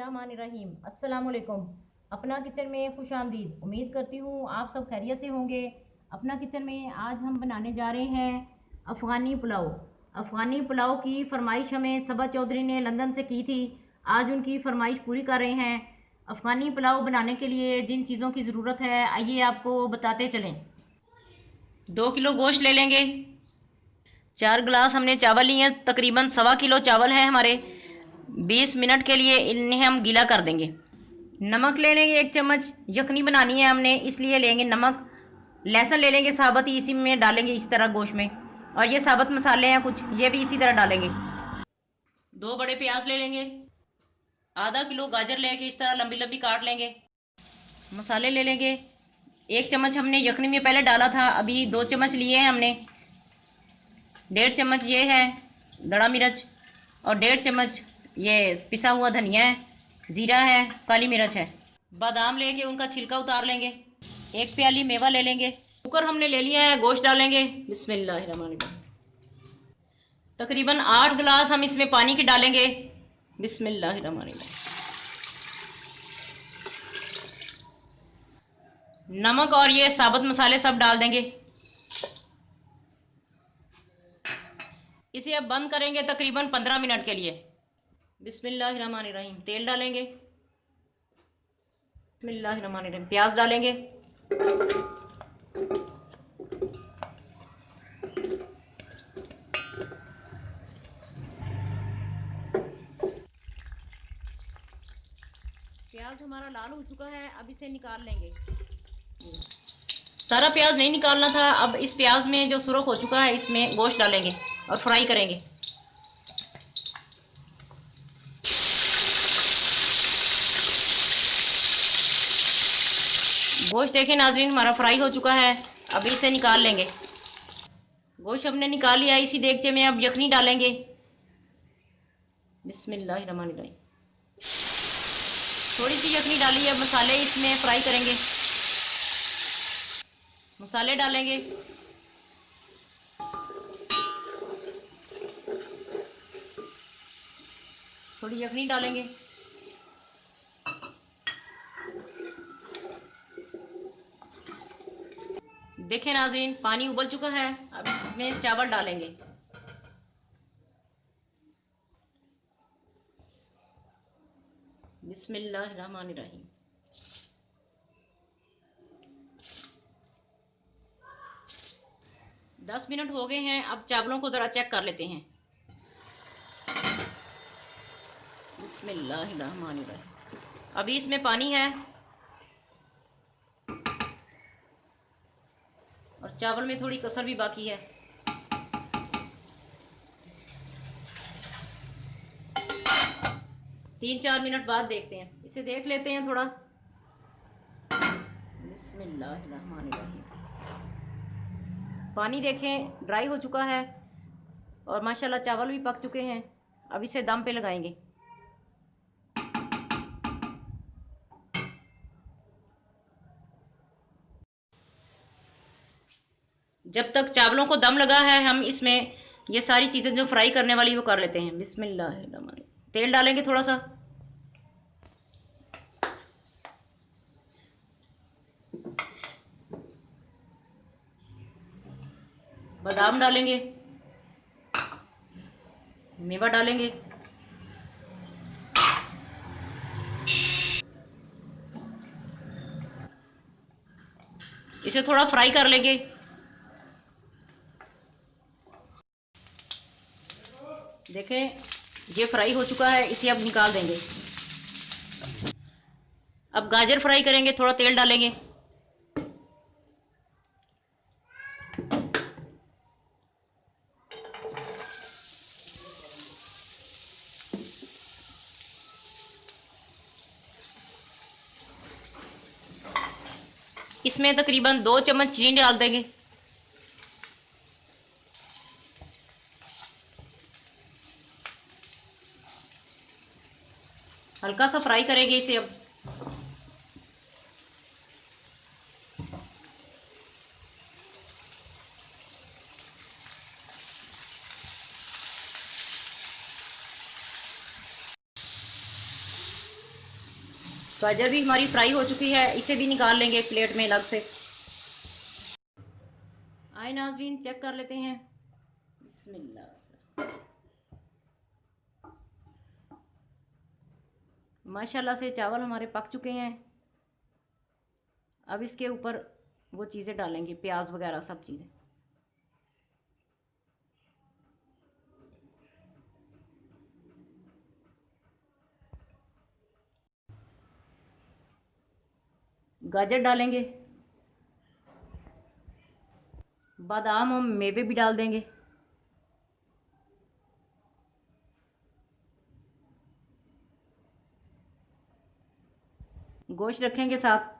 बिस्मिल्लाहिर्रहमानिर्रहीम। अस्सलाम वालेकुम। अपना किचन में खुश आमदीद। उम्मीद करती हूँ आप सब खैरियत से होंगे। अपना किचन में आज हम बनाने जा रहे हैं अफ़गानी पुलाव। अफ़गानी पुलाव की फ़रमाइश हमें सबा चौधरी ने लंदन से की थी। आज उनकी फ़रमाइश पूरी कर रहे हैं। अफ़गानी पुलाव बनाने के लिए जिन चीज़ों की ज़रूरत है आइए आपको बताते चलें। 2 किलो गोश्त ले लेंगे। 4 गिलास हमने चावल लिए हैं, तकरीबन 1.25 किलो चावल है हमारे। 20 मिनट के लिए इन्हें हम गीला कर देंगे। नमक ले लेंगे 1 चम्मच, यखनी बनानी है हमने इसलिए लेंगे नमक। लहसुन ले लेंगे साबुत, इसी में डालेंगे इसी तरह गोश्त में। और ये साबुत मसाले हैं कुछ, ये भी इसी तरह डालेंगे। 2 बड़े प्याज ले लेंगे। आधा किलो गाजर लेके इस तरह लंबी लंबी काट लेंगे। मसाले ले लेंगे। 1 चम्मच हमने यखनी में पहले डाला था, अभी 2 चम्मच लिए हैं हमने। 1.5 चम्मच ये है दड़ा मिर्च, और 1.5 चम्मच ये पिसा हुआ धनिया है, ज़ीरा है, काली मिर्च है। बादाम लेके उनका छिलका उतार लेंगे। 1 प्याली मेवा ले लेंगे। कुकर हमने ले लिया है, गोश्त डालेंगे। बिस्मिल्लाहिर्रहमानिर्रहीम। तकरीबन 8 गिलास हम इसमें पानी के डालेंगे। बिस्मिल्लाहिर्रहमानिर्रहीम। नमक और ये साबुत मसाले सब डाल देंगे। इसे अब बंद करेंगे तकरीबन 15 मिनट के लिए। बिस्मिल्लाहिर्रहमानिर्रहीम। तेल डालेंगे। बिस्मिल्लाहिर्रहमानिर्रहीम। प्याज डालेंगे। प्याज हमारा लाल हो चुका है, अब इसे निकाल लेंगे। सारा प्याज नहीं निकालना था। अब इस प्याज में जो सुरख हो चुका है इसमें गोश्त डालेंगे और फ्राई करेंगे। गोश्त देखें नाज़रीन हमारा फ्राई हो चुका है, अब इसे निकाल लेंगे। गोश्त हमने निकाल लिया। इसी देगचे में अब यखनी डालेंगे। बिस्मिल्लाहिर्रहमानिर्रहीम। थोड़ी सी यखनी डाली है, मसाले इसमें फ्राई करेंगे। मसाले डालेंगे। थोड़ी यखनी डालेंगे। देखें नाज़रीन पानी उबल चुका है, अब इसमें चावल डालेंगे। बिस्मिल्लाहिर्रहमानिर्रहीम। दस मिनट हो गए हैं, अब चावलों को ज़रा चेक कर लेते हैं। बिस्मिल्लाहिर्रहमानिर्रहीम। अभी इसमें पानी है और चावल में थोड़ी कसर भी बाकी है। तीन चार मिनट बाद देखते हैं, इसे देख लेते हैं थोड़ा। बिस्मिल्लाहिर्रहमानिर्रहीम। पानी देखें ड्राई हो चुका है और माशाल्लाह चावल भी पक चुके हैं। अब इसे दम पे लगाएंगे। जब तक चावलों को दम लगा है हम इसमें ये सारी चीज़ें जो फ्राई करने वाली वो कर लेते हैं। बिस्मिल्लाहिर्रहमानिर्रहीम। तेल डालेंगे थोड़ा सा। बादाम डालेंगे। मेवा डालेंगे। इसे थोड़ा फ्राई कर लेंगे। देखें ये फ्राई हो चुका है, इसे अब निकाल देंगे। अब गाजर फ्राई करेंगे, थोड़ा तेल डालेंगे। इसमें तकरीबन 2 चम्मच चीनी डाल देंगे। हल्का सा फ्राई करेंगे इसे अब। गाजर भी हमारी फ्राई हो चुकी है, इसे भी निकाल लेंगे एक प्लेट में अलग से। आए नाज़रीन, चेक कर लेते हैं। बिस्मिल्लाह। माशाल्लाह से चावल हमारे पक चुके हैं। अब इसके ऊपर वो चीज़ें डालेंगे, प्याज वगैरह सब चीज़ें। गाजर डालेंगे, बादाम हम मेवे भी डाल देंगे। गोश्त रखेंगे साथ।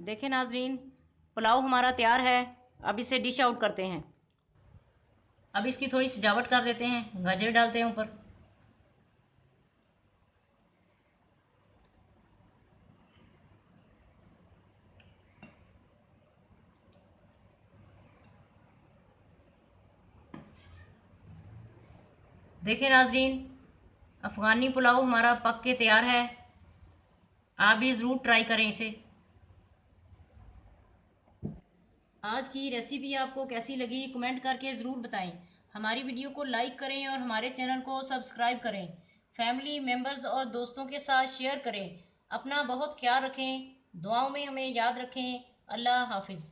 देखें नाजरीन, पुलाव हमारा तैयार है। अब इसे डिश आउट करते हैं। अब इसकी थोड़ी सजावट कर देते हैं, गाजर डालते हैं ऊपर। देखें नाजरीन, अफ़गानी पुलाव हमारा पक के तैयार है। आप भी ज़रूर ट्राई करें इसे। आज की रेसिपी आपको कैसी लगी कमेंट करके ज़रूर बताएं। हमारी वीडियो को लाइक करें और हमारे चैनल को सब्सक्राइब करें। फैमिली मेम्बर्स और दोस्तों के साथ शेयर करें। अपना बहुत ख्याल रखें, दुआओं में हमें याद रखें। अल्लाह हाफिज़।